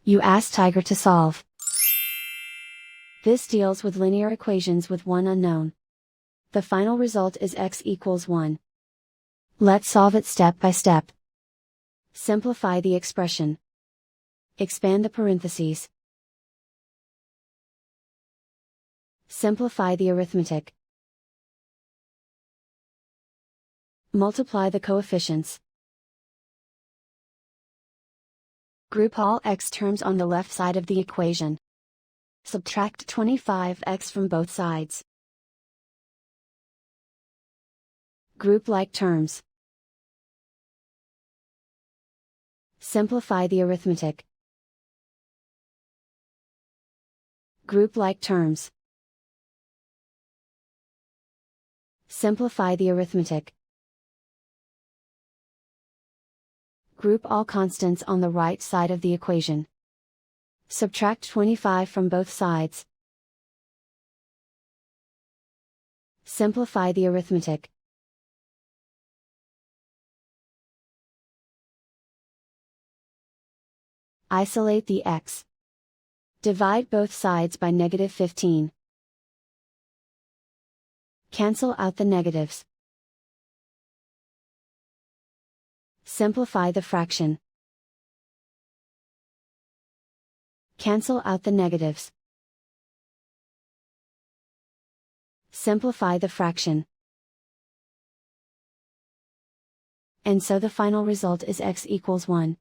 You ask Tiger to solve. This deals with linear equations with one unknown. The final result is x equals 1. Let's solve it step by step. Simplify the expression. Expand the parentheses. Simplify the arithmetic. Multiply the coefficients. Group all x terms on the left side of the equation. Subtract 25x from both sides. Group like terms. Simplify the arithmetic. Group like terms. Simplify the arithmetic. Group all constants on the right side of the equation. Subtract 25 from both sides. Simplify the arithmetic. Isolate the x. Divide both sides by -15. Cancel out the negatives. Simplify the fraction. Cancel out the negatives. Simplify the fraction. And so the final result is x equals 1.